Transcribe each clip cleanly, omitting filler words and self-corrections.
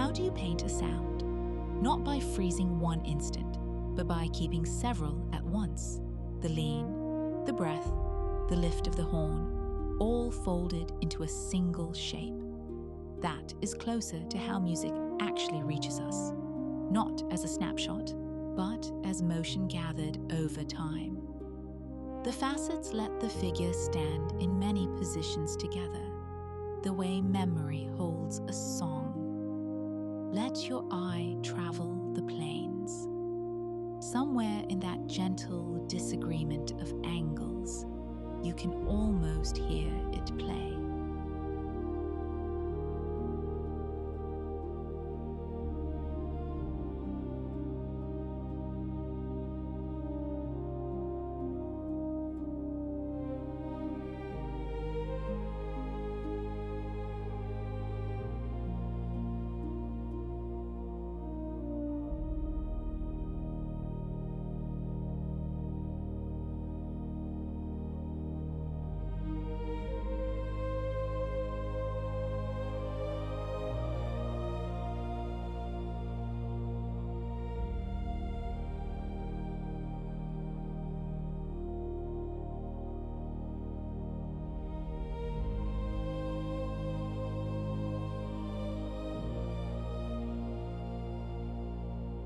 How do you paint a sound? Not by freezing one instant, but by keeping several at once. The lean, the breath, the lift of the horn, all folded into a single shape. That is closer to how music actually reaches us, not as a snapshot, but as motion gathered over time. The facets let the figure stand in many positions together, the way memory holds a song. Let your eye travel the planes. Somewhere in that gentle disagreement of angles, you can almost hear it play.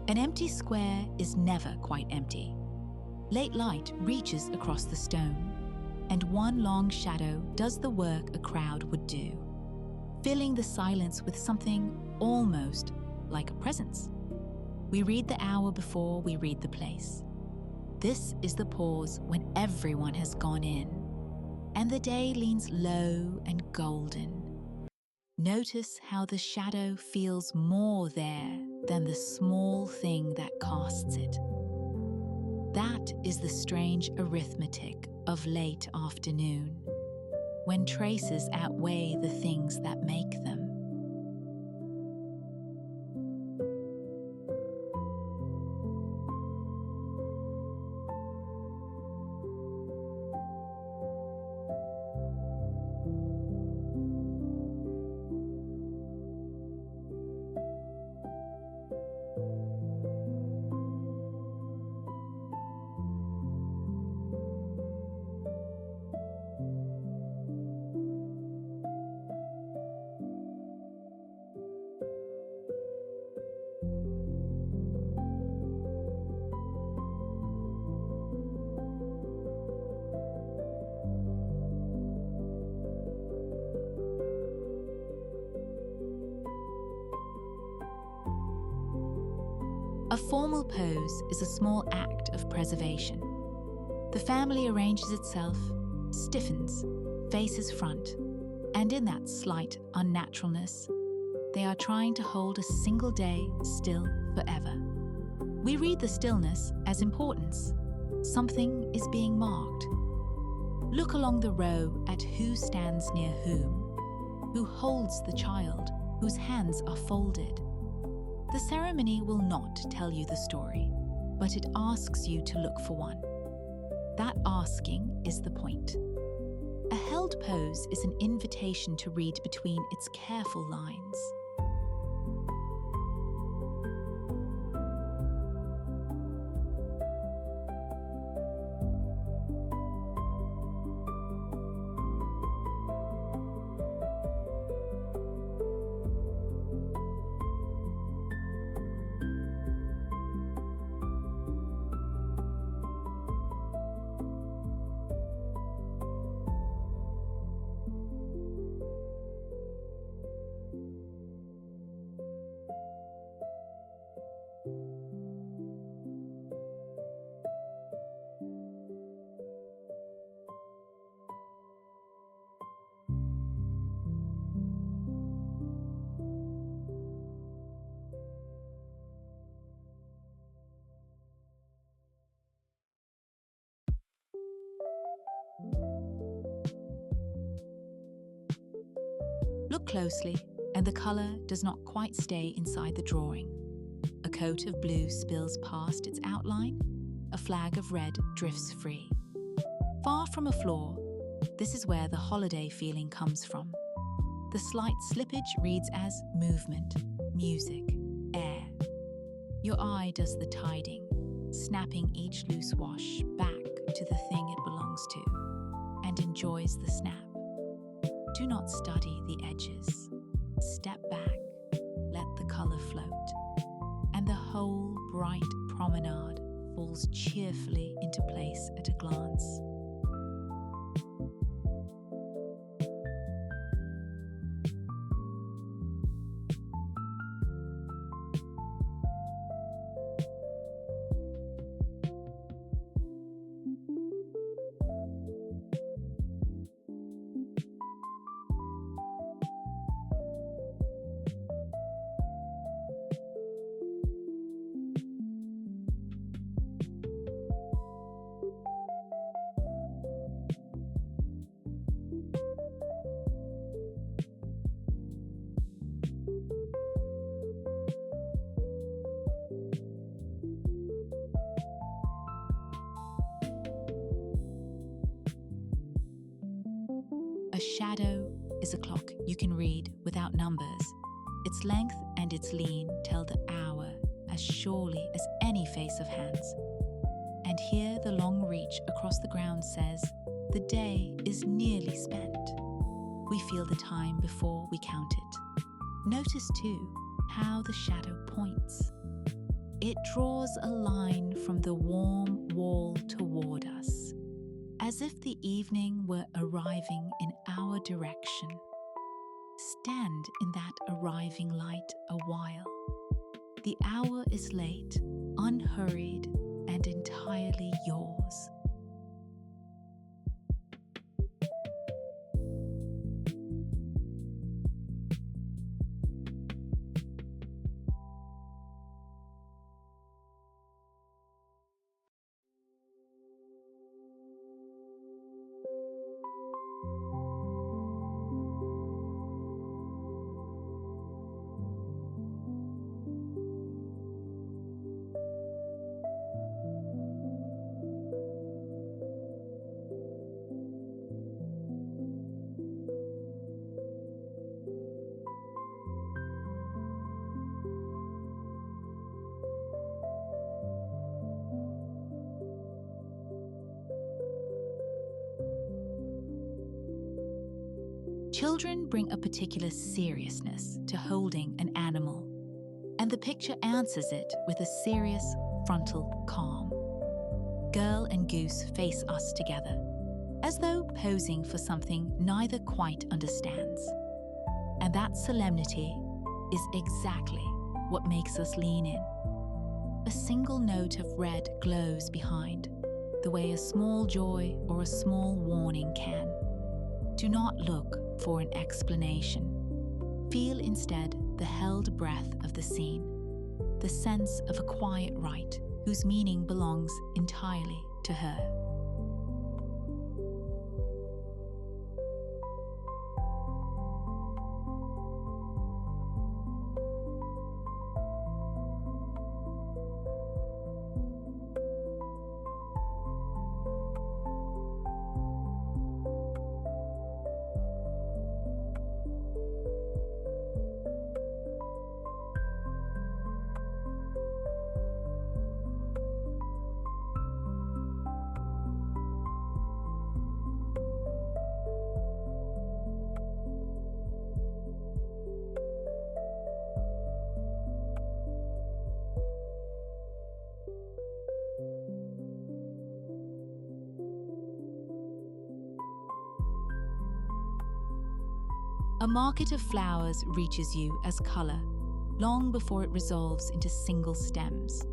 An empty square is never quite empty. Late light reaches across the stone, and one long shadow does the work a crowd would do, filling the silence with something almost like a presence. We read the hour before we read the place. This is the pause when everyone has gone in, and the day leans low and golden. Notice how the shadow feels more there than the small thing that casts it. That is the strange arithmetic of late afternoon, when traces outweigh the things that make them. A formal pose is a small act of preservation. The family arranges itself, stiffens, faces front, and in that slight unnaturalness, they are trying to hold a single day still forever. We read the stillness as importance. Something is being marked. Look along the row at who stands near who holds the child, whose hands are folded. The ceremony will not tell you the story, but it asks you to look for one. That asking is the point. A held pose is an invitation to read between its careful lines. Look closely, and the color does not quite stay inside the drawing. A coat of blue spills past its outline, a flag of red drifts free. Far from a flaw, this is where the holiday feeling comes from. The slight slippage reads as movement, music, air. Your eye does the tiding, snapping each loose wash back to the thing it belongs to, and enjoys the snap. Do not study the edges. Step back, let the color float, and the whole bright promenade falls cheerfully into place at a glance. A shadow is a clock you can read without numbers. Its length and its lean tell the hour as surely as any face of hands. And here the long reach across the ground says, the day is nearly spent. We feel the time before we count it. Notice too how the shadow points. It draws a line from the warm wall toward us, as if the evening were arriving in our direction. Stand in that arriving light a while. The hour is late, unhurried, and entirely yours. Children bring a particular seriousness to holding an animal, and the picture answers it with a serious frontal calm. Girl and goose face us together, as though posing for something neither quite understands. And that solemnity is exactly what makes us lean in. A single note of red glows behind, the way a small joy or a small warning can. Do not look for an explanation. Feel instead the held breath of the scene, the sense of a quiet rite whose meaning belongs entirely to her. A market of flowers reaches you as colour, long before it resolves into single stems.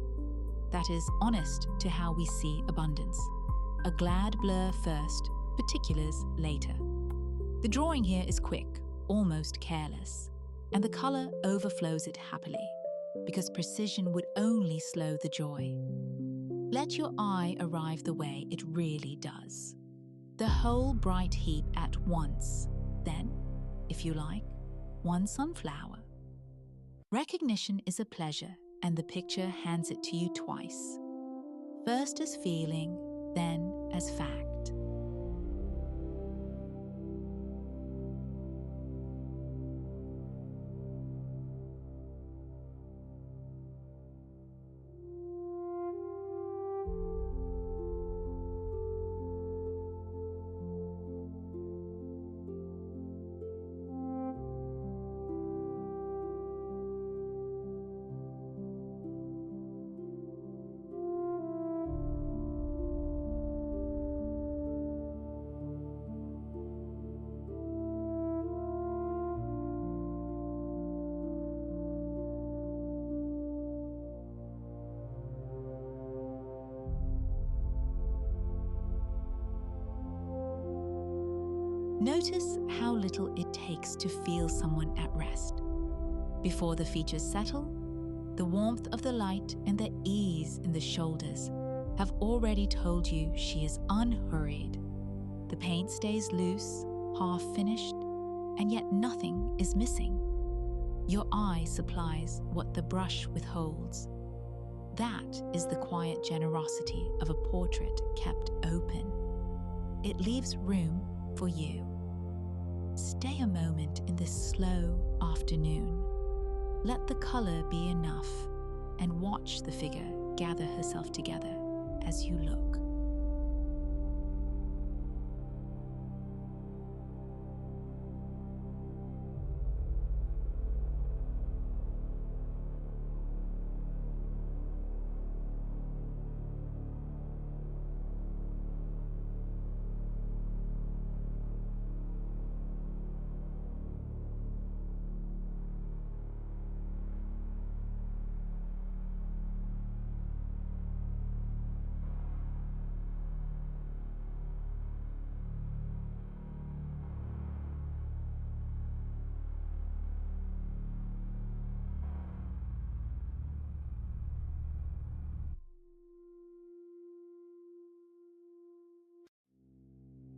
That is honest to how we see abundance. A glad blur first, particulars later. The drawing here is quick, almost careless, and the colour overflows it happily, because precision would only slow the joy. Let your eye arrive the way it really does. The whole bright heap at once, then, if you like, one sunflower. Recognition is a pleasure, and the picture hands it to you twice. First as feeling, then as fact. Notice how little it takes to feel someone at rest. Before the features settle, the warmth of the light and the ease in the shoulders have already told you she is unhurried. The paint stays loose, half finished, and yet nothing is missing. Your eye supplies what the brush withholds. That is the quiet generosity of a portrait kept open. It leaves room for you. Stay a moment in this slow afternoon. Let the color be enough and watch the figure gather herself together as you look.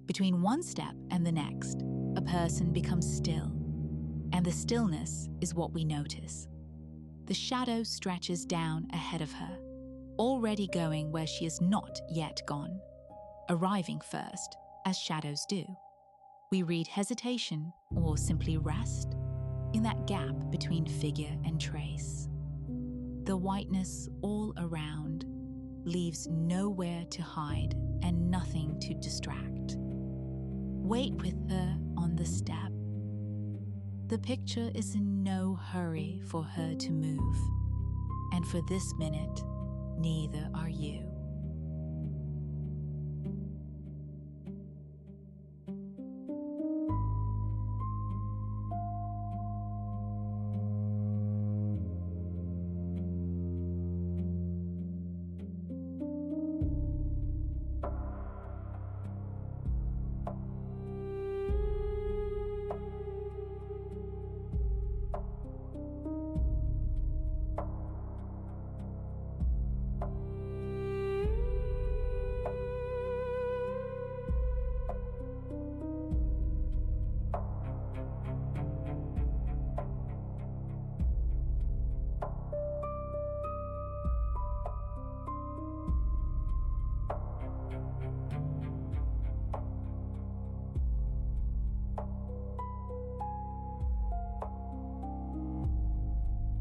Between one step and the next, a person becomes still, and the stillness is what we notice. The shadow stretches down ahead of her, already going where she is not yet gone, arriving first, as shadows do. We read hesitation, or simply rest, in that gap between figure and trace. The whiteness all around leaves nowhere to hide and nothing to distract. Wait with her on the step. The picture is in no hurry for her to move, and for this minute, neither are you.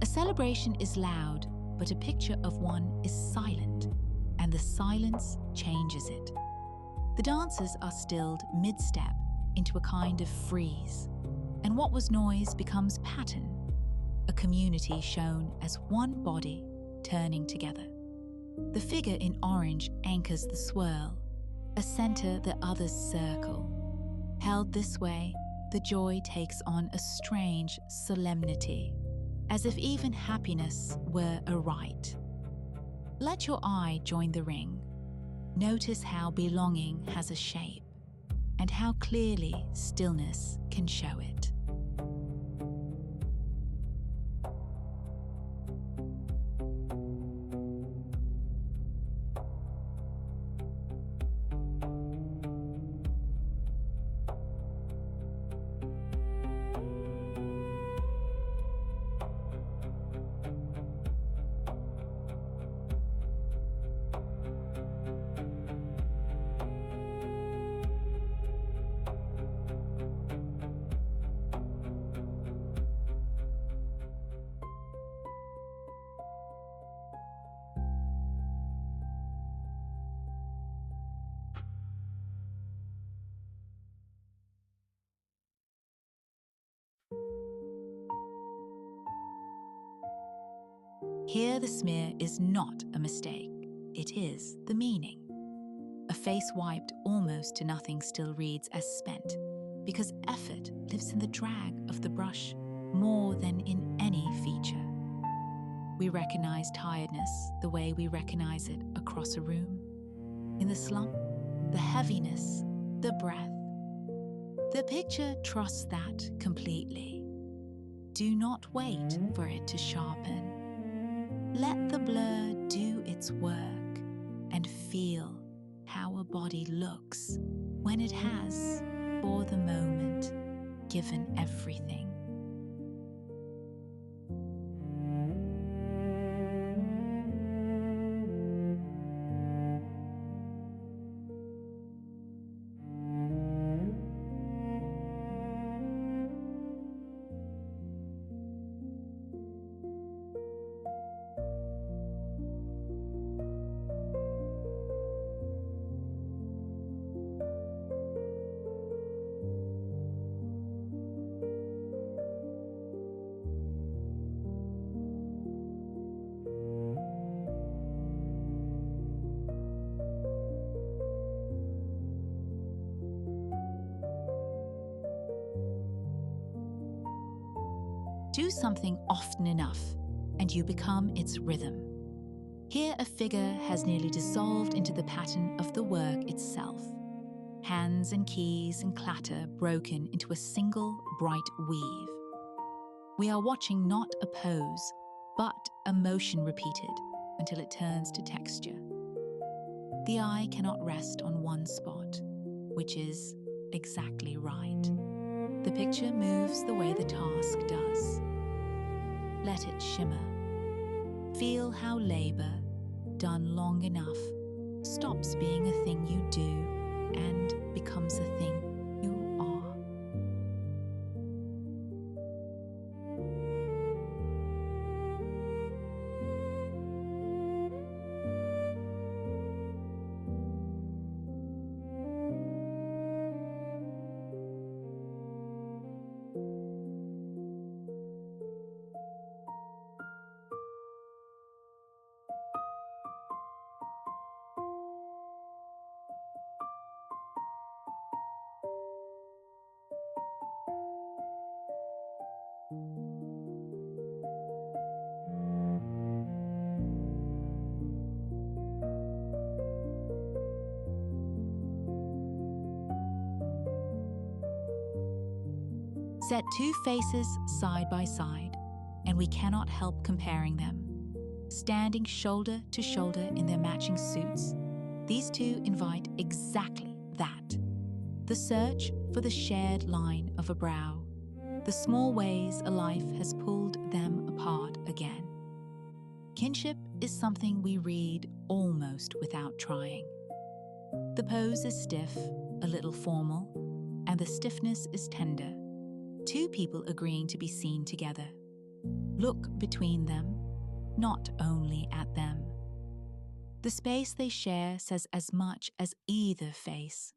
A celebration is loud, but a picture of one is silent, and the silence changes it. The dancers are stilled mid-step into a kind of freeze, and what was noise becomes pattern, a community shown as one body turning together. The figure in orange anchors the swirl, a center the others circle. Held this way, the joy takes on a strange solemnity, as if even happiness were a rite. Let your eye join the ring. Notice how belonging has a shape, and how clearly stillness can show it. Here the smear is not a mistake, it is the meaning. A face wiped almost to nothing still reads as spent, because effort lives in the drag of the brush more than in any feature. We recognize tiredness the way we recognize it across a room. In the slump, the heaviness, the breath. The picture trusts that completely. Do not wait for it to sharpen. Let the blur do its work and feel how a body looks when it has, for the moment, given everything. Do something often enough, and you become its rhythm. Here a figure has nearly dissolved into the pattern of the work itself. Hands and keys and clatter broken into a single bright weave. We are watching not a pose, but a motion repeated until it turns to texture. The eye cannot rest on one spot, which is exactly right. The picture moves the way the task does. Let it shimmer. Feel how labor, done long enough, stops being a thing you do and becomes a thing you are. Set two faces side by side, and we cannot help comparing them. Standing shoulder to shoulder in their matching suits, these two invite exactly that. The search for the shared line of a brow, the small ways a life has pulled them apart again. Kinship is something we read almost without trying. The pose is stiff, a little formal, and the stiffness is tender. Two people agreeing to be seen together. Look between them, not only at them. The space they share says as much as either face.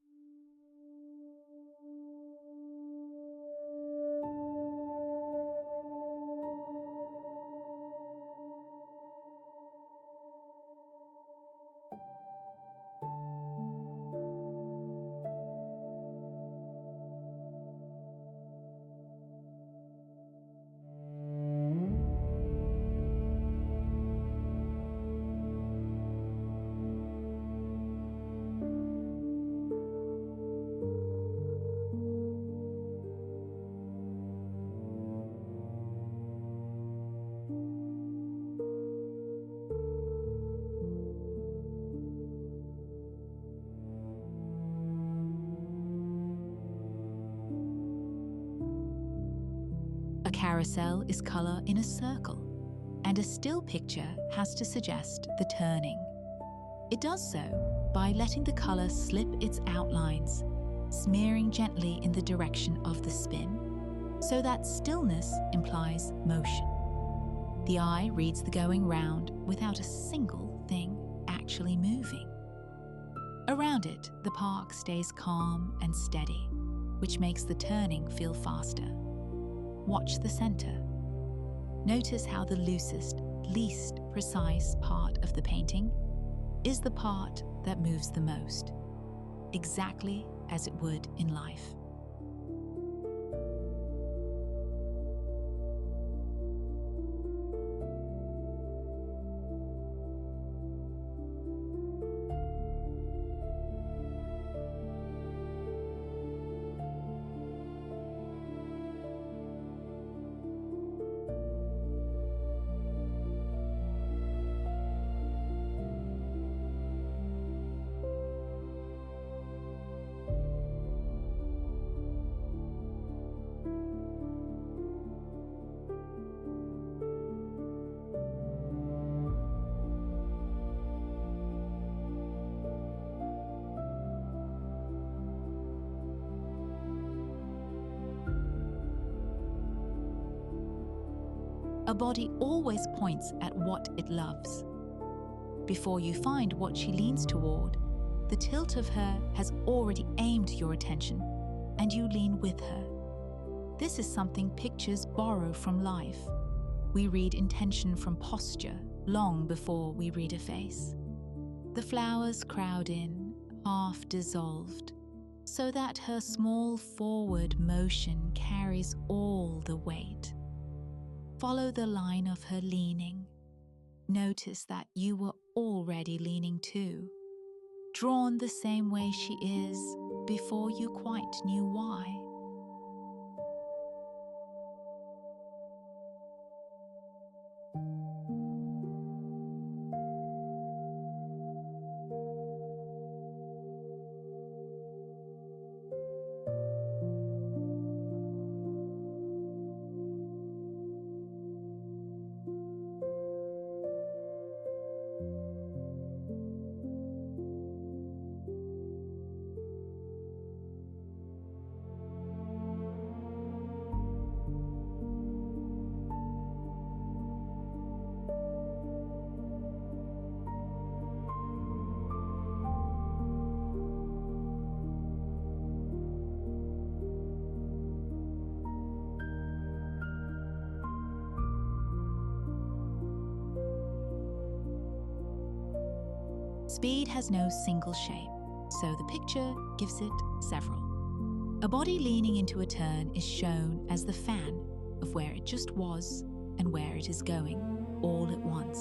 A carousel is color in a circle, and a still picture has to suggest the turning. It does so by letting the color slip its outlines, smearing gently in the direction of the spin, so that stillness implies motion. The eye reads the going round without a single thing actually moving. Around it, the park stays calm and steady, which makes the turning feel faster. Watch the center. Notice how the loosest, least precise part of the painting is the part that moves the most, exactly as it would in life. A body always points at what it loves. Before you find what she leans toward, the tilt of her has already aimed your attention, and you lean with her. This is something pictures borrow from life. We read intention from posture long before we read a face. The flowers crowd in, half dissolved, so that her small forward motion carries all the weight. Follow the line of her leaning. Notice that you were already leaning too, drawn the same way she is before you quite knew why. Speed has no single shape, so the picture gives it several. A body leaning into a turn is shown as the fan of where it just was and where it is going, all at once.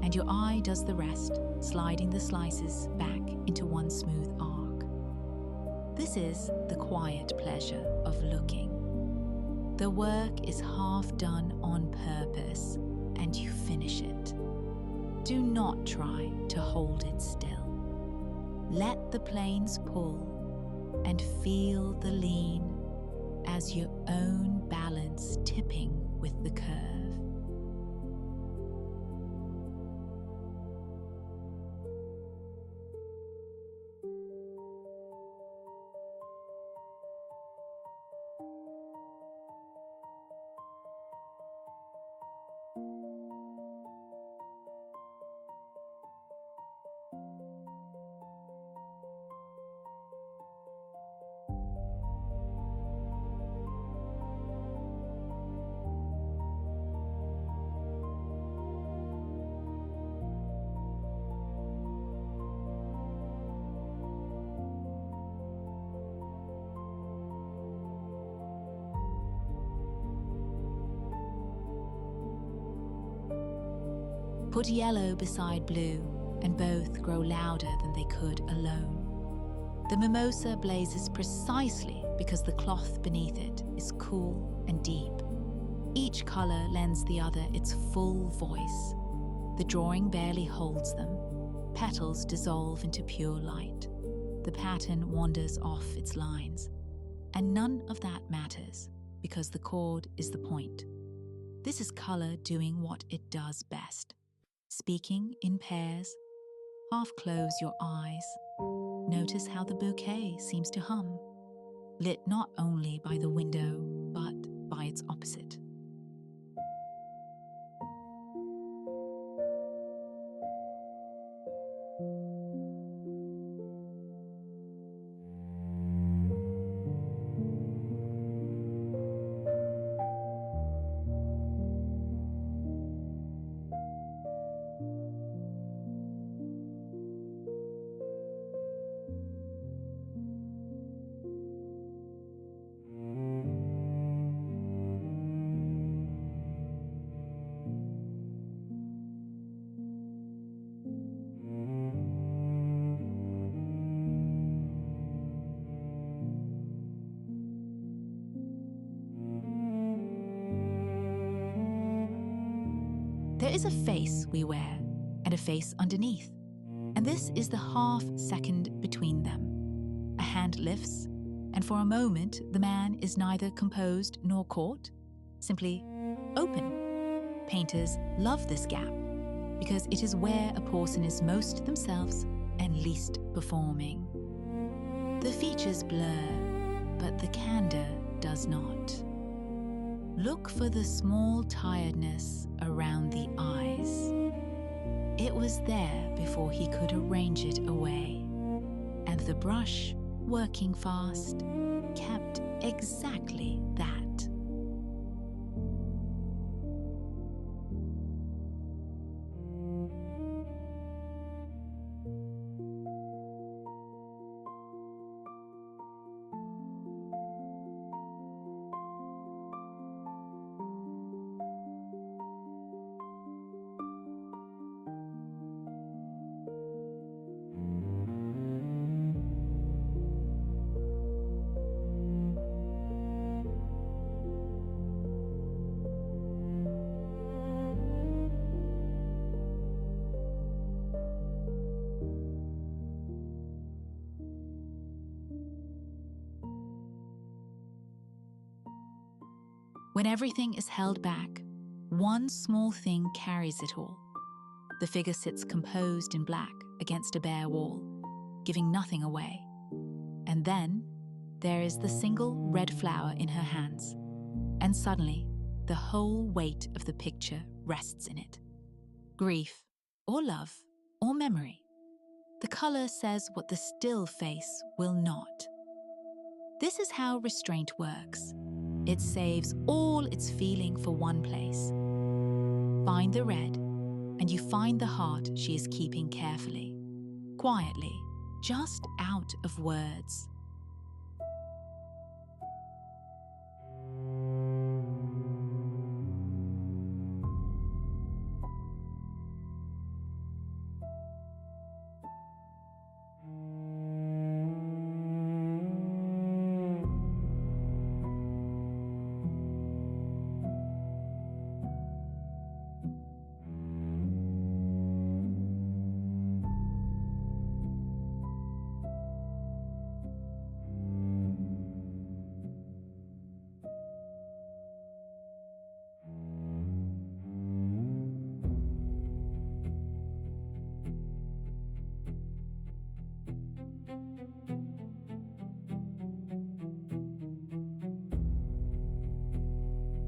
And your eye does the rest, sliding the slices back into one smooth arc. This is the quiet pleasure of looking. The work is half done on purpose, and you finish it. Do not try to hold it still. Let the planes pull and feel the lean as your own balance tipping with the curve. Put yellow beside blue, and both grow louder than they could alone. The mimosa blazes precisely because the cloth beneath it is cool and deep. Each color lends the other its full voice. The drawing barely holds them. Petals dissolve into pure light. The pattern wanders off its lines. And none of that matters, because the chord is the point. This is color doing what it does best. Speaking in pairs. Half close your eyes. Notice how the bouquet seems to hum, lit not only by the window, but by its opposite. There is a face we wear and a face underneath, and this is the half second between them. A hand lifts, and for a moment the man is neither composed nor caught, simply open. Painters love this gap because it is where a person is most themselves and least performing. The features blur, but the candor does not. Look for the small tiredness around the eyes. It was there before he could arrange it away, and the brush, working fast, kept exactly that. When everything is held back, one small thing carries it all. The figure sits composed in black against a bare wall, giving nothing away. And then there is the single red flower in her hands, and suddenly the whole weight of the picture rests in it. Grief, or love, or memory. The color says what the still face will not. This is how restraint works. It saves all its feeling for one place. Find the red, and you find the heart she is keeping carefully, quietly, just out of words.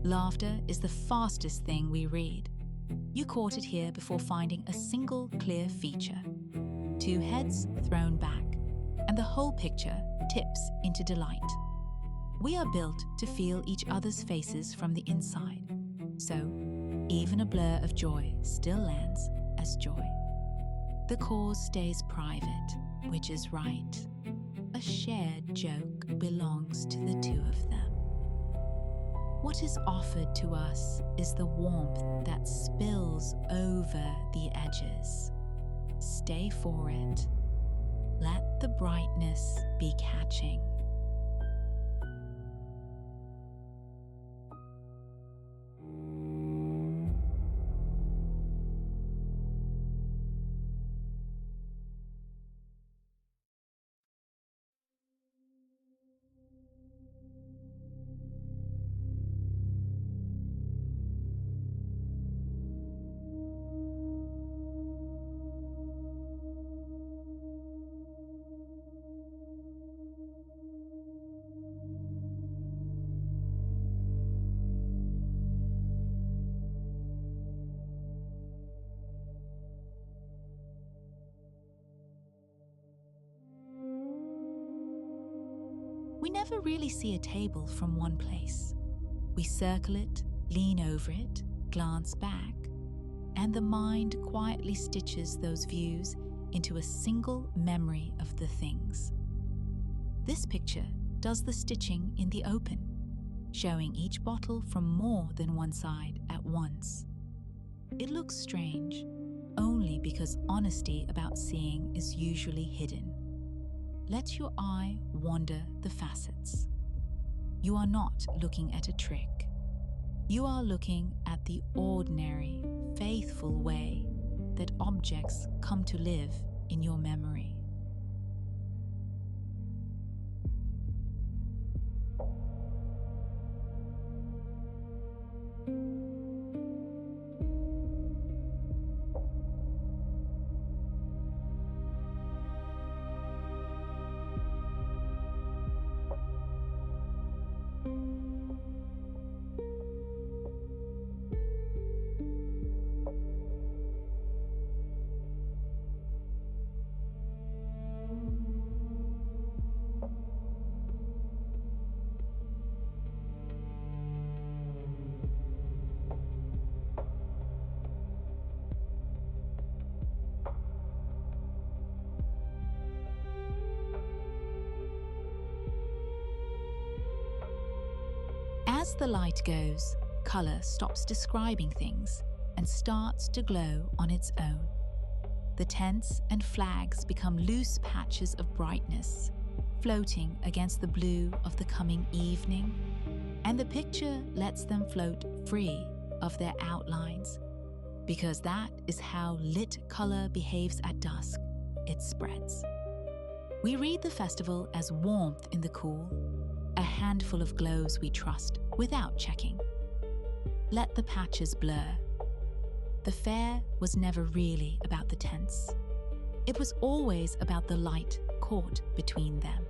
Laughter is the fastest thing we read. You caught it here before finding a single clear feature. Two heads thrown back, and the whole picture tips into delight. We are built to feel each other's faces from the inside, so even a blur of joy still lands as joy. The cause stays private, which is right. A shared joke belongs to the two of them. What is offered to us is the warmth that spills over the edges. Stay for it. Let the brightness be catching. We never really see a table from one place. We circle it, lean over it, glance back, and the mind quietly stitches those views into a single memory of the things. This picture does the stitching in the open, showing each bottle from more than one side at once. It looks strange, only because honesty about seeing is usually hidden. Let your eye wander the facets. You are not looking at a trick. You are looking at the ordinary, faithful way that objects come to live in your memory. As the light goes, color stops describing things and starts to glow on its own. The tents and flags become loose patches of brightness, floating against the blue of the coming evening, and the picture lets them float free of their outlines, because that is how lit color behaves at dusk. It spreads. We read the festival as warmth in the cool, a handful of glows we trust without checking. Let the patches blur. The fair was never really about the tents. It was always about the light caught between them.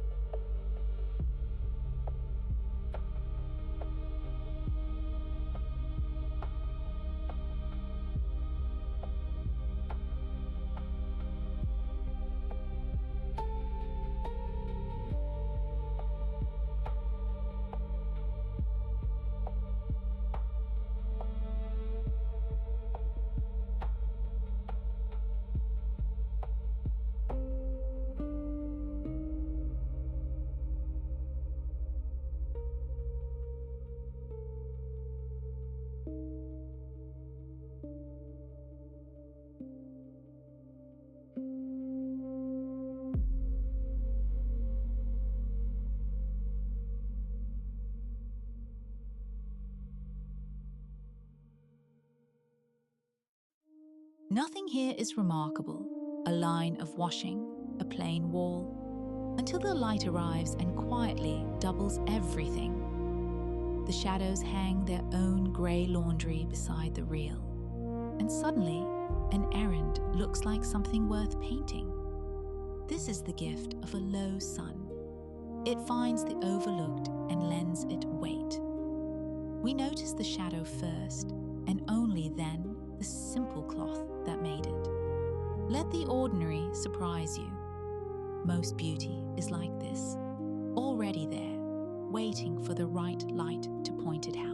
Nothing here is remarkable, a line of washing, a plain wall, until the light arrives and quietly doubles everything. The shadows hang their own grey laundry beside the reel, and suddenly an errand looks like something worth painting. This is the gift of a low sun. It finds the overlooked and lends it weight. We notice the shadow first, and only then the simple cloth that made it. Let the ordinary surprise you. Most beauty is like this, already there, waiting for the right light to point it out.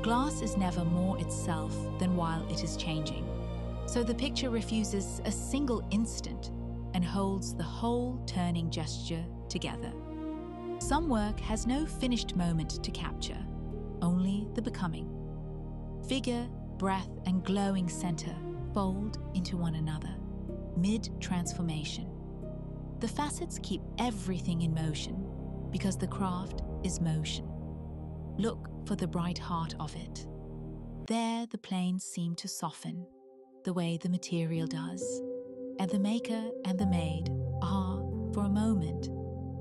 Glass is never more itself than while it is changing, so the picture refuses a single instant and holds the whole turning gesture together. Some work has no finished moment to capture, only the becoming. Figure, breath, and glowing center fold into one another, mid-transformation. The facets keep everything in motion because the craft is motion. Look for the bright heart of it. There the planes seem to soften, the way the material does, and the maker and the made are, for a moment,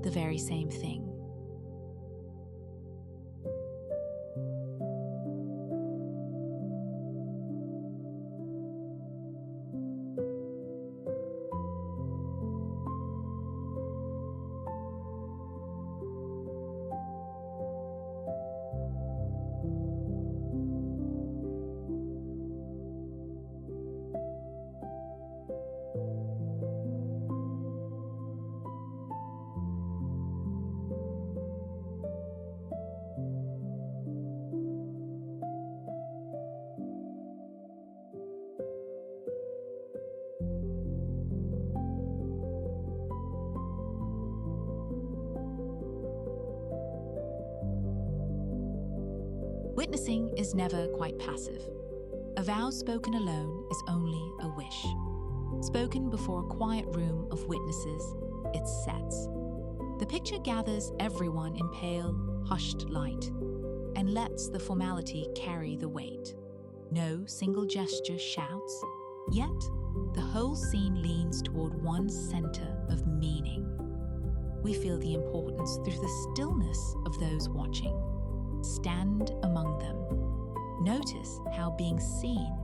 the very same thing. Witnessing is never quite passive. A vow spoken alone is only a wish. Spoken before a quiet room of witnesses, it sets. The picture gathers everyone in pale, hushed light and lets the formality carry the weight. No single gesture shouts, yet the whole scene leans toward one center of meaning. We feel the importance through the stillness of those watching. Stand among them. Notice how being seen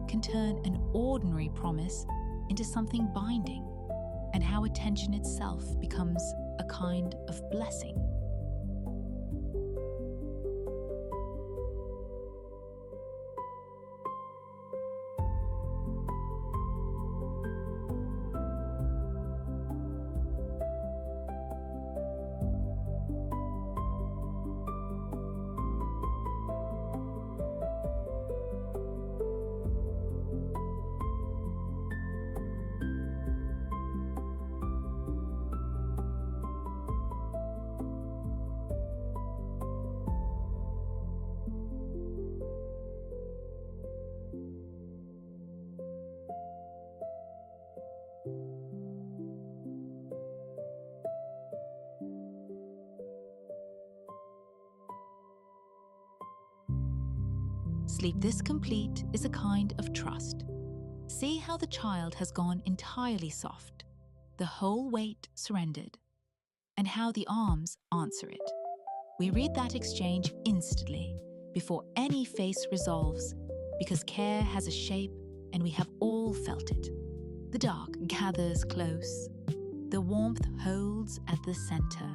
can turn an ordinary promise into something binding, and how attention itself becomes a kind of blessing. Sleep this complete is a kind of trust. See how the child has gone entirely soft, the whole weight surrendered, and how the arms answer it. We read that exchange instantly, before any face resolves, because care has a shape and we have all felt it. The dark gathers close, the warmth holds at the center.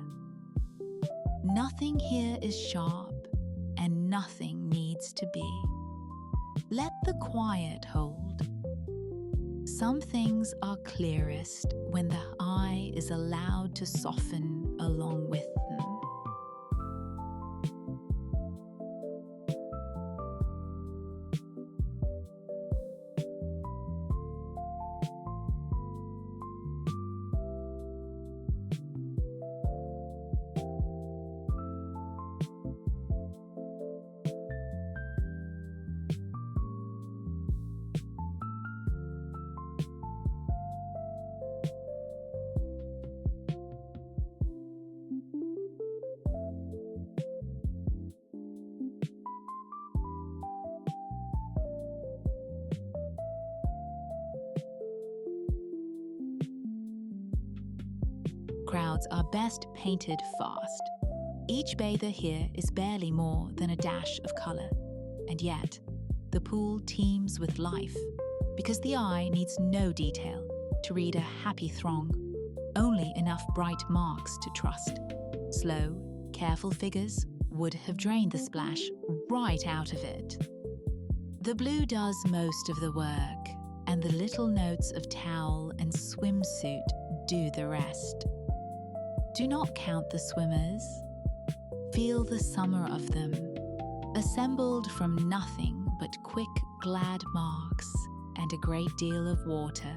Nothing here is sharp, and nothing needs to be. Let the quiet hold. Some things are clearest when the eye is allowed to soften along with them. Crowds are best painted fast. Each bather here is barely more than a dash of color, and yet the pool teems with life, because the eye needs no detail to read a happy throng, only enough bright marks to trust. Slow, careful figures would have drained the splash right out of it. The blue does most of the work, and the little notes of towel and swimsuit do the rest. Do not count the swimmers. Feel the summer of them, assembled from nothing but quick, glad marks and a great deal of water.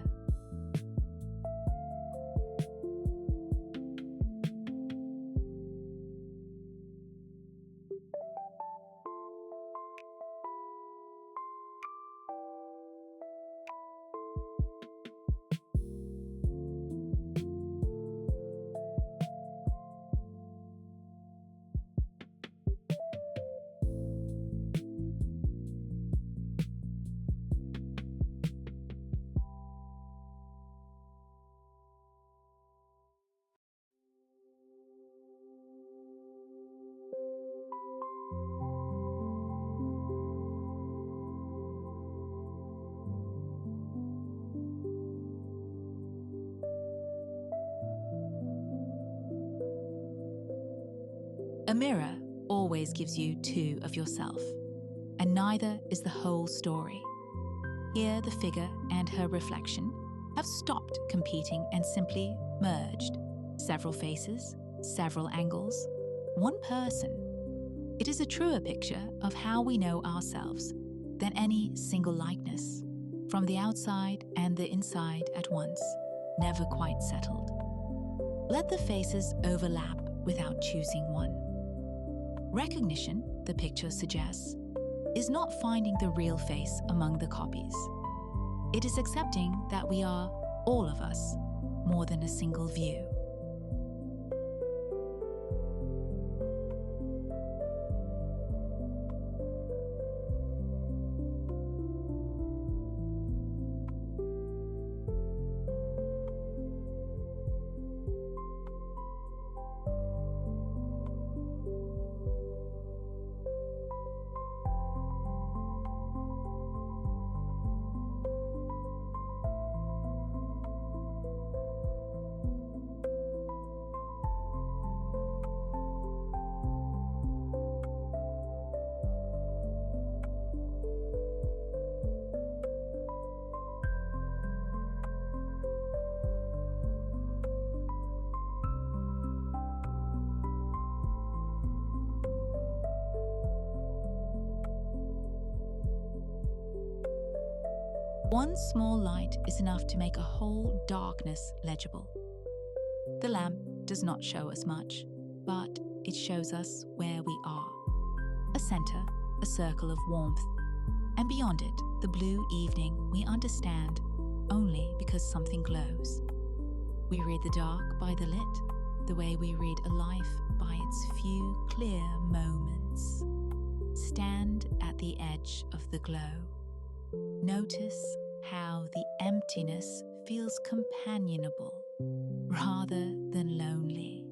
A mirror always gives you two of yourself, and neither is the whole story. Here the figure and her reflection have stopped competing and simply merged. Several faces, several angles, one person. It is a truer picture of how we know ourselves than any single likeness, from the outside and the inside at once, never quite settled. Let the faces overlap without choosing one. Recognition, the picture suggests, is not finding the real face among the copies. It is accepting that we are, all of us, more than a single view. One small light is enough to make a whole darkness legible. The lamp does not show us much, but it shows us where we are. A center, a circle of warmth, and beyond it, the blue evening we understand only because something glows. We read the dark by the lit, the way we read a life by its few clear moments. Stand at the edge of the glow. Notice how the emptiness feels companionable rather than lonely,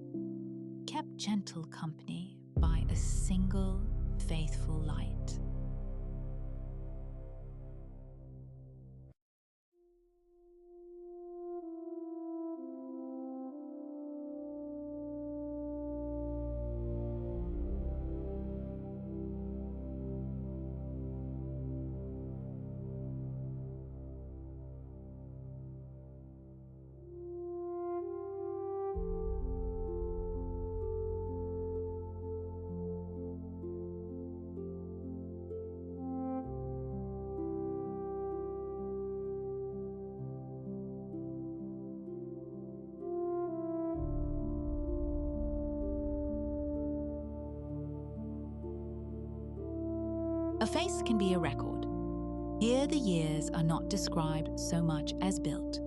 kept gentle company by a single faithful light. A face can be a record. Here the years are not described so much as built,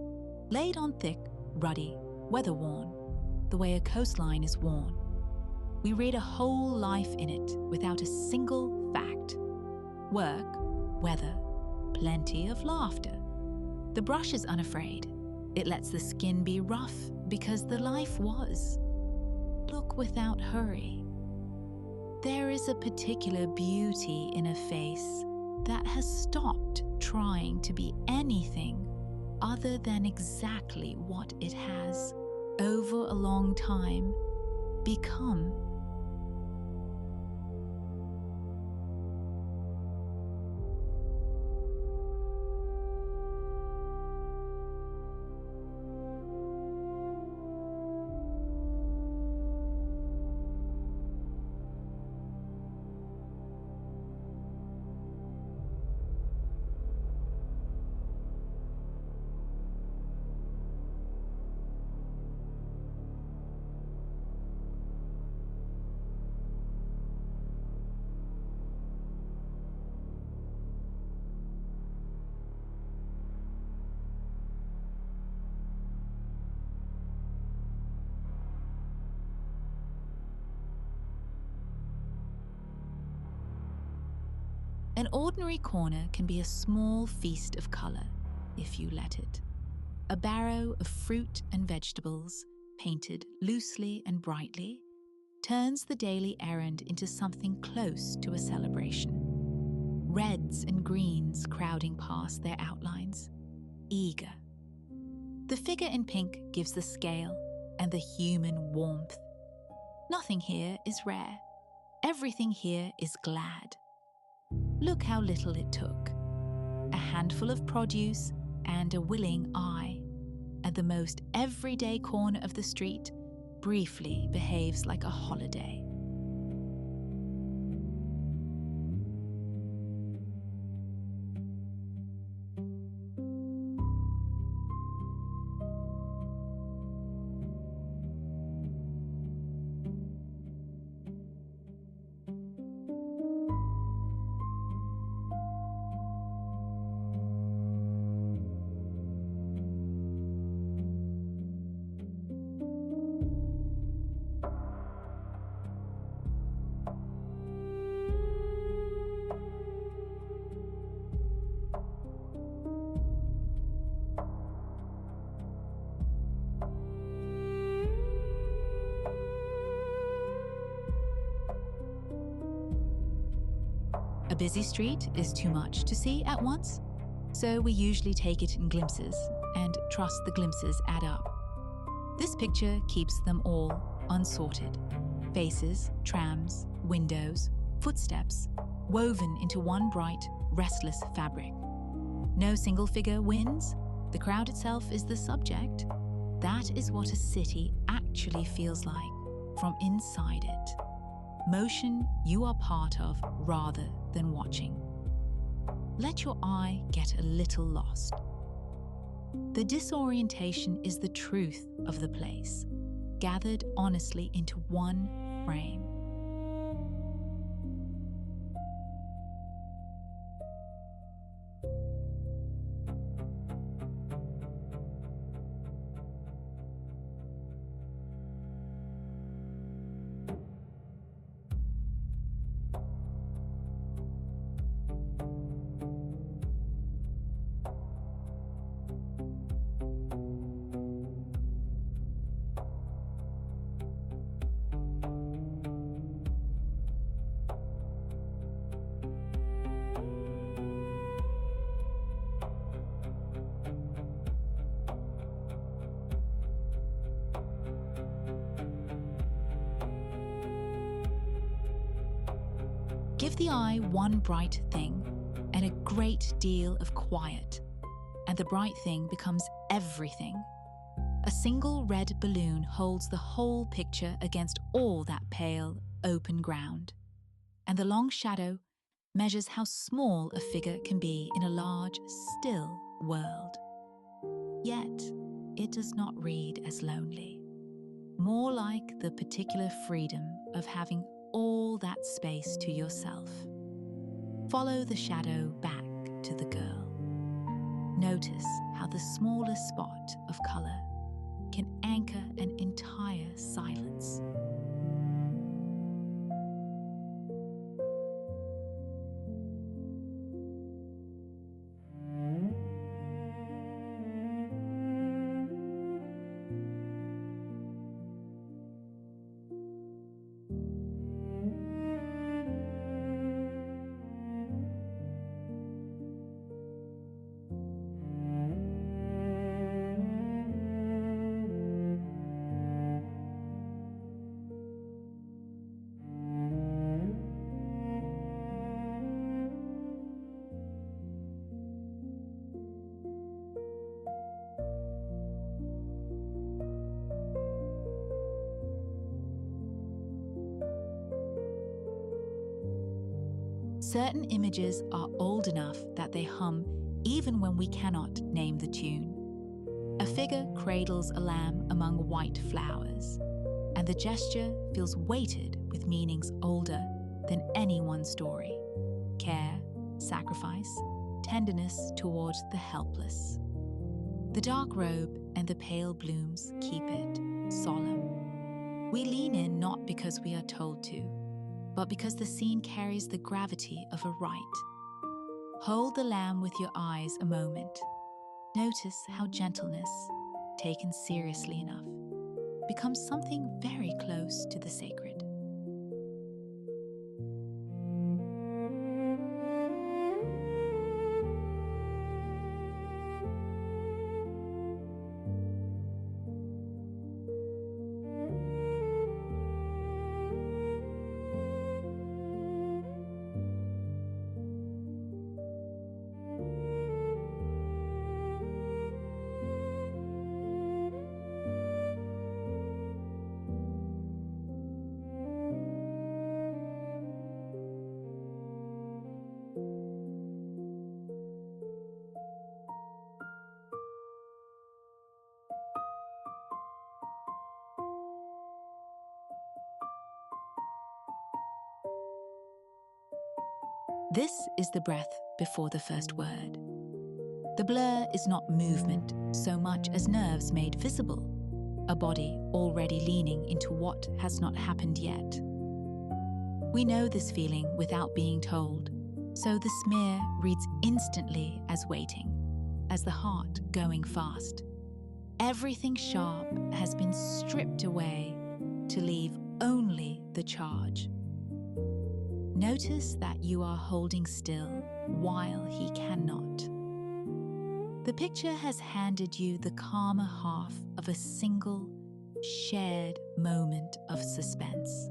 laid on thick, ruddy, weather-worn, the way a coastline is worn. We read a whole life in it without a single fact. Work, weather, plenty of laughter. The brush is unafraid. It lets the skin be rough because the life was. Look without hurry. There is a particular beauty in a face that has stopped trying to be anything other than exactly what it has, over a long time, become. An ordinary corner can be a small feast of color, if you let it. A barrow of fruit and vegetables, painted loosely and brightly, turns the daily errand into something close to a celebration. Reds and greens crowding past their outlines, eager. The figure in pink gives the scale and the human warmth. Nothing here is rare. Everything here is glad. Look how little it took. A handful of produce and a willing eye. At the most everyday corner of the street, briefly behaves like a holiday. A busy street is too much to see at once, so we usually take it in glimpses and trust the glimpses add up. This picture keeps them all unsorted. Faces, trams, windows, footsteps, woven into one bright, restless fabric. No single figure wins. The crowd itself is the subject. That is what a city actually feels like from inside it. Motion you are part of rather than watching. let your eye get a little lost. The disorientation is the truth of the place, gathered honestly into one frame. Give the eye one bright thing and a great deal of quiet, and the bright thing becomes everything. A single red balloon holds the whole picture against all that pale, open ground, and the long shadow measures how small a figure can be in a large, still world. Yet, it does not read as lonely, more like the particular freedom of having all that space to yourself. Follow the shadow back to the girl. Notice how the smallest spot of color can anchor an entire silence. Certain images are old enough that they hum even when we cannot name the tune. A figure cradles a lamb among white flowers, and the gesture feels weighted with meanings older than any one story: care, sacrifice, tenderness toward the helpless. The dark robe and the pale blooms keep it solemn. We lean in not because we are told to, but because the scene carries the gravity of a rite. Hold the lamb with your eyes a moment. Notice how gentleness, taken seriously enough, becomes something very close to the sacred. This is the breath before the first word. The blur is not movement so much as nerves made visible, a body already leaning into what has not happened yet. We know this feeling without being told, so the smear reads instantly as waiting, as the heart going fast. Everything sharp has been stripped away to leave only the charge. Notice that you are holding still while he cannot. The picture has handed you the calmer half of a single, shared moment of suspense.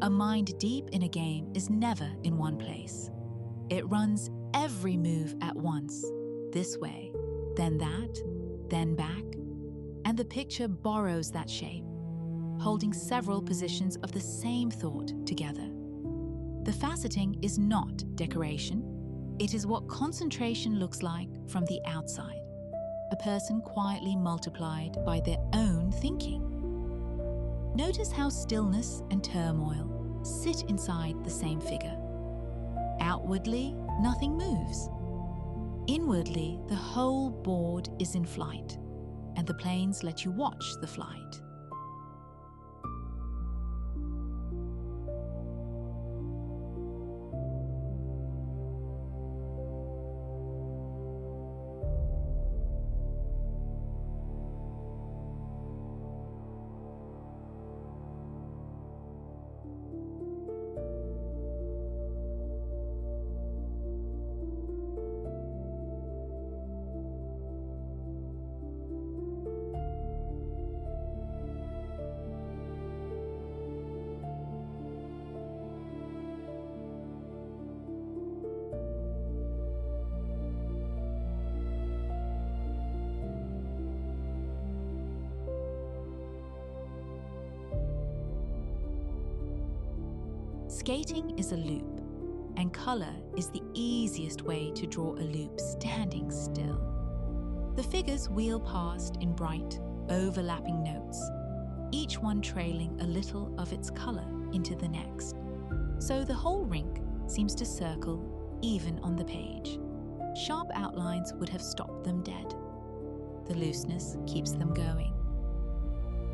A mind deep in a game is never in one place. It runs every move at once, this way, then that, then back, and the picture borrows that shape, holding several positions of the same thought together. The faceting is not decoration. It is what concentration looks like from the outside, a person quietly multiplied by their own thinking. Notice how stillness and turmoil sit inside the same figure. Outwardly, nothing moves. Inwardly, the whole board is in flight, and the planes let you watch the flight. Skating is a loop, and color is the easiest way to draw a loop standing still. The figures wheel past in bright, overlapping notes, each one trailing a little of its color into the next. So the whole rink seems to circle even on the page. Sharp outlines would have stopped them dead. The looseness keeps them going.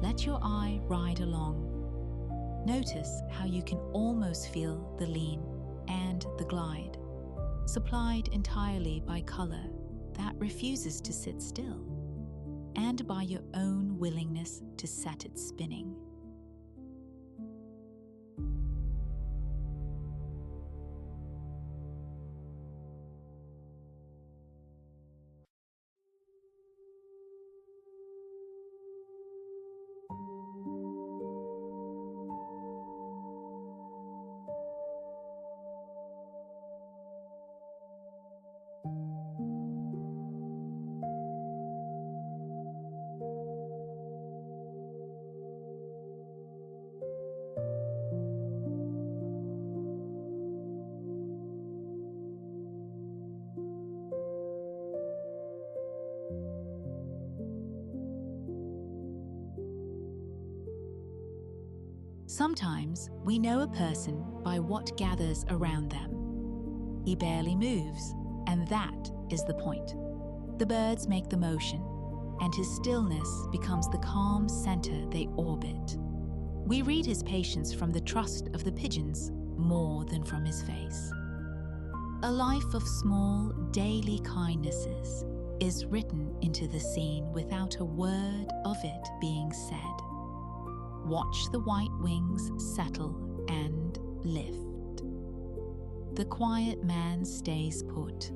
Let your eye ride along. Notice how you can almost feel the lean and the glide, supplied entirely by color that refuses to sit still, and by your own willingness to set it spinning. Sometimes we know a person by what gathers around them. He barely moves, and that is the point. The birds make the motion, and his stillness becomes the calm center they orbit. We read his patience from the trust of the pigeons more than from his face. A life of small, daily kindnesses is written into the scene without a word of it being said. Watch the white wings settle and lift. The quiet man stays put,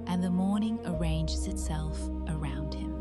and the morning arranges itself around him.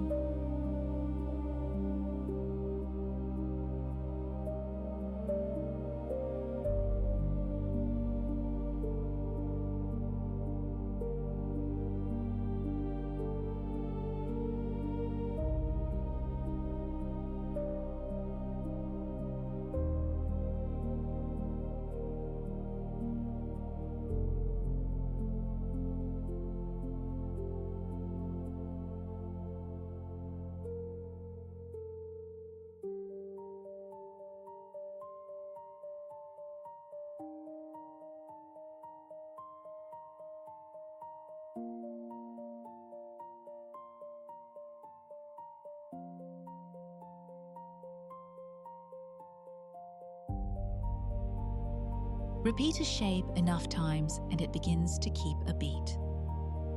Repeat a shape enough times and it begins to keep a beat.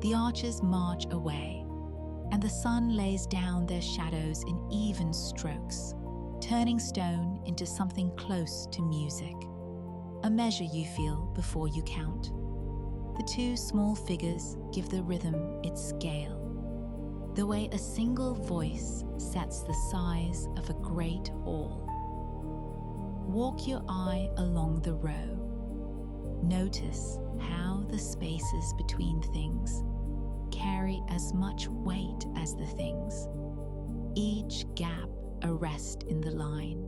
The arches march away, and the sun lays down their shadows in even strokes, turning stone into something close to music, a measure you feel before you count. The two small figures give the rhythm its scale, the way a single voice sets the size of a great hall. walk your eye along the row. Notice how the spaces between things carry as much weight as the things, each gap a rest in the line.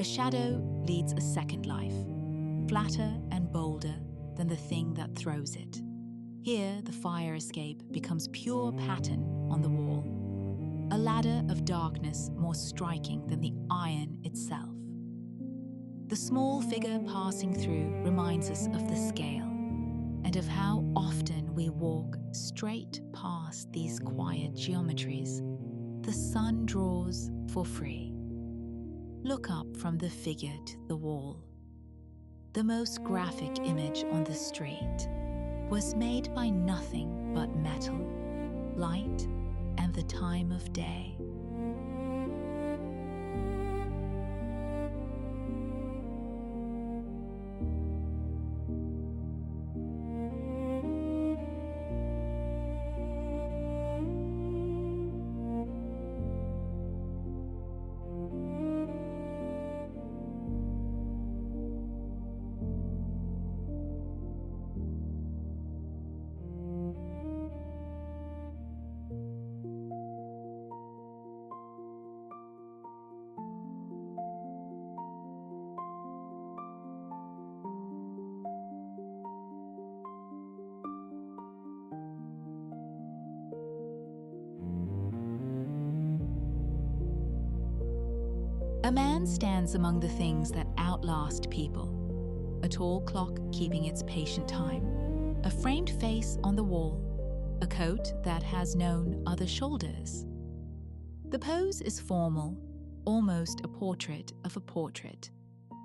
A shadow leads a second life, flatter and bolder than the thing that throws it. Here, the fire escape becomes pure pattern on the wall, a ladder of darkness more striking than the iron itself. The small figure passing through reminds us of the scale and of how often we walk straight past these quiet geometries the sun draws for free. Look up from the figure to the wall. The most graphic image on the street was made by nothing but metal, light, and the time of day. A man stands among the things that outlast people. A tall clock keeping its patient time, a framed face on the wall, a coat that has known other shoulders. The pose is formal, almost a portrait of a portrait,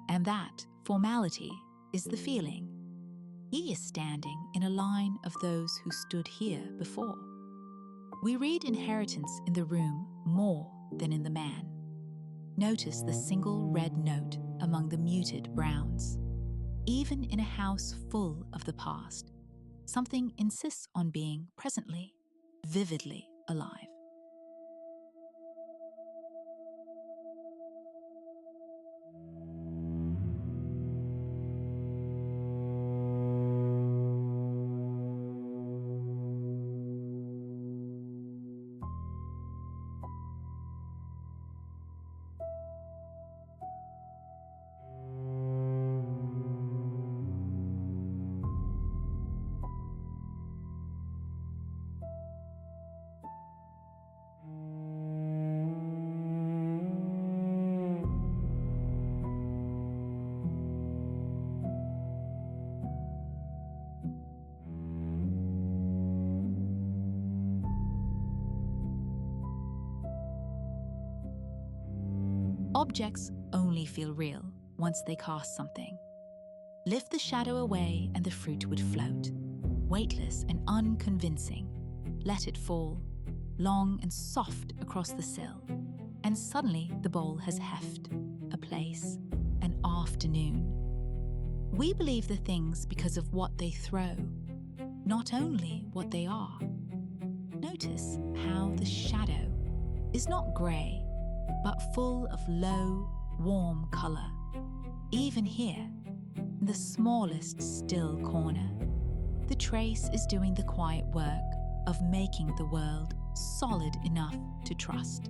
and that formality is the feeling. He is standing in a line of those who stood here before. We read inheritance in the room more than in the man. Notice the single red note among the muted browns. Even in a house full of the past, something insists on being presently, vividly alive. Objects only feel real once they cast something. Lift the shadow away and the fruit would float, weightless and unconvincing. Let it fall, long and soft across the sill, and suddenly the bowl has heft, a place, an afternoon. We believe the things because of what they throw, not only what they are. Notice how the shadow is not grey, but full of low, warm colour. Even here, in the smallest still corner, the trace is doing the quiet work of making the world solid enough to trust.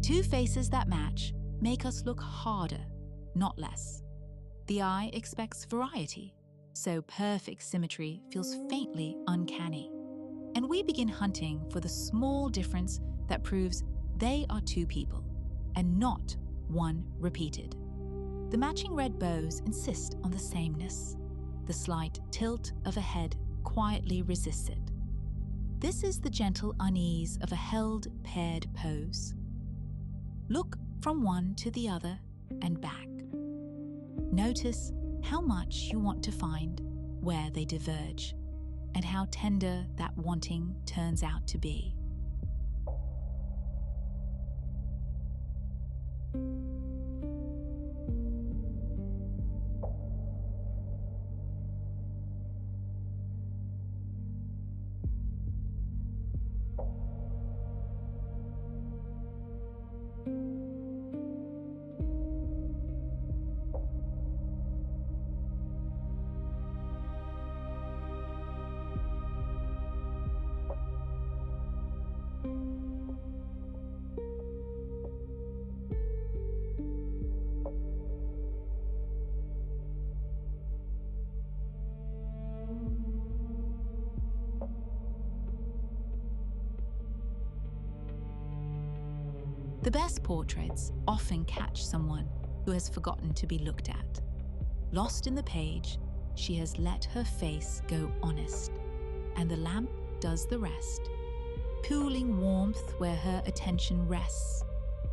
Two faces that match make us look harder, not less. The eye expects variety, so perfect symmetry feels faintly uncanny. And we begin hunting for the small difference that proves they are two people, and not one repeated. The matching red bows insist on the sameness. The slight tilt of a head quietly resists it. This is the gentle unease of a held, paired pose. Look from one to the other and back. Notice how much you want to find where they diverge, and how tender that wanting turns out to be. The best portraits often catch someone who has forgotten to be looked at. Lost in the page, she has let her face go honest, and the lamp does the rest, pooling warmth where her attention rests,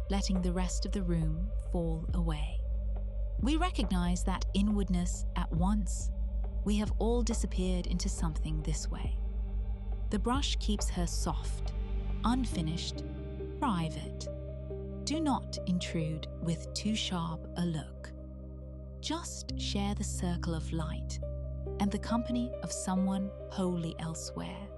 letting the rest of the room fall away. We recognize that inwardness at once. We have all disappeared into something this way. The brush keeps her soft, unfinished, private. Do not intrude with too sharp a look. Just share the circle of light and the company of someone wholly elsewhere.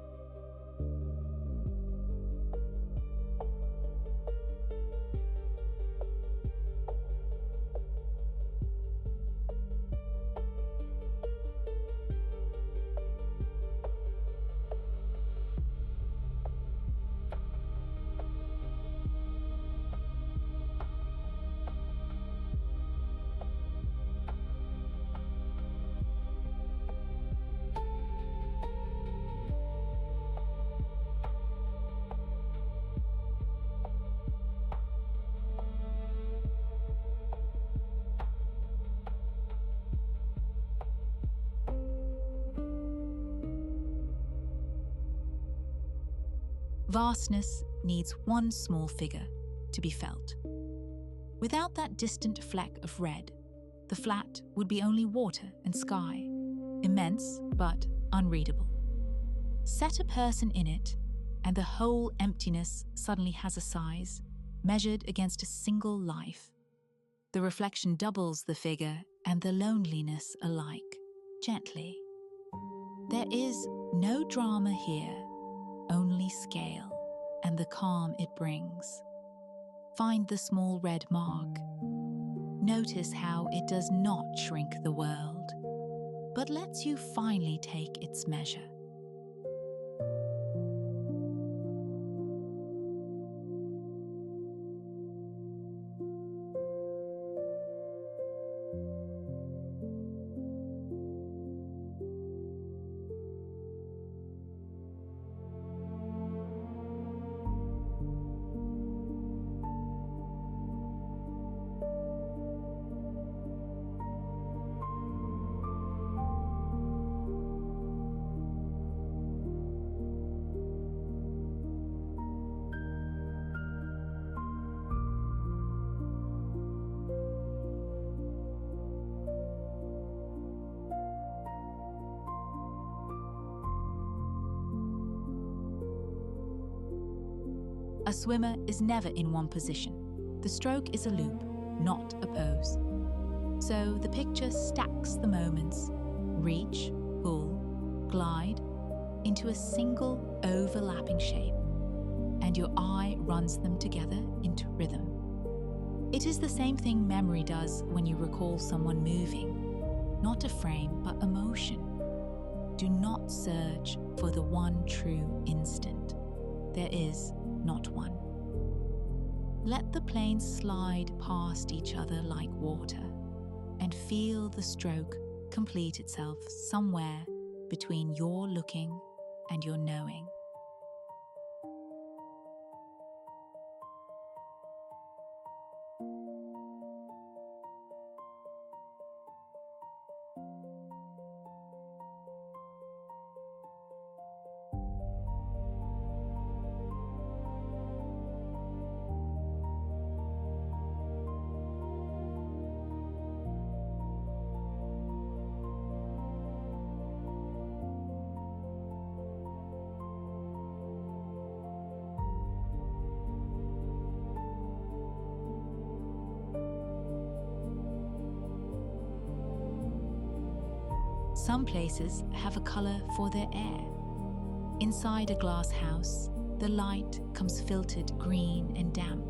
Vastness needs one small figure to be felt. Without that distant fleck of red, the flat would be only water and sky, immense but unreadable. Set a person in it, and the whole emptiness suddenly has a size, measured against a single life. The reflection doubles the figure and the loneliness alike, gently. There is no drama here, only scale and the calm it brings. Find the small red mark. Notice how it does not shrink the world, but lets you finally take its measure. A swimmer is never in one position. The stroke is a loop, not a pose. So the picture stacks the moments, reach, pull, glide, into a single overlapping shape, and your eye runs them together into rhythm. It is the same thing memory does when you recall someone moving, not a frame but emotion. Do not search for the one true instant. There is not one. Let the planes slide past each other like water, and feel the stroke complete itself somewhere between your looking and your knowing. Some places have a color for their air. Inside a glass house, the light comes filtered green and damp,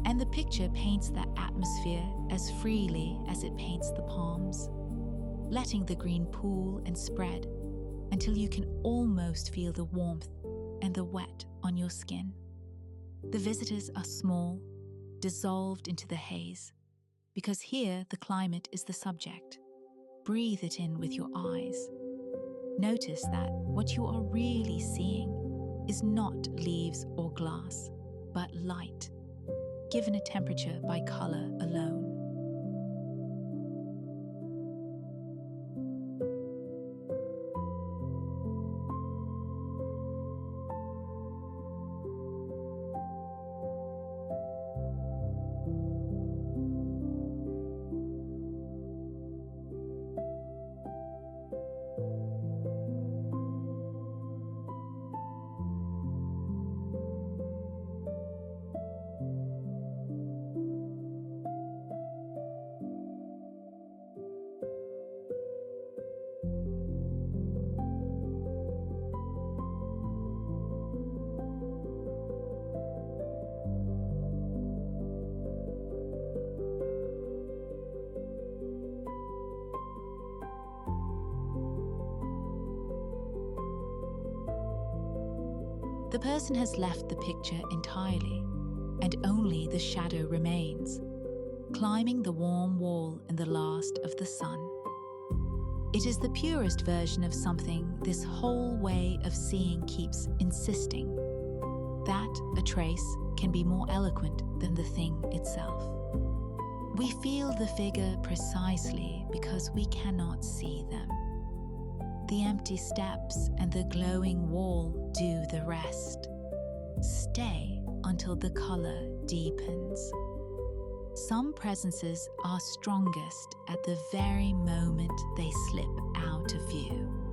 and the picture paints that atmosphere as freely as it paints the palms, letting the green pool and spread until you can almost feel the warmth and the wet on your skin. The visitors are small, dissolved into the haze, because here the climate is the subject. Breathe it in with your eyes. Notice that what you are really seeing is not leaves or glass, but light, given a temperature by color alone. The person has left the picture entirely, and only the shadow remains, climbing the warm wall in the last of the sun. It is the purest version of something this whole way of seeing keeps insisting, that a trace can be more eloquent than the thing itself. We feel the figure precisely because we cannot see them. The empty steps and the glowing wall do the rest. Stay until the color deepens. Some presences are strongest at the very moment they slip out of view.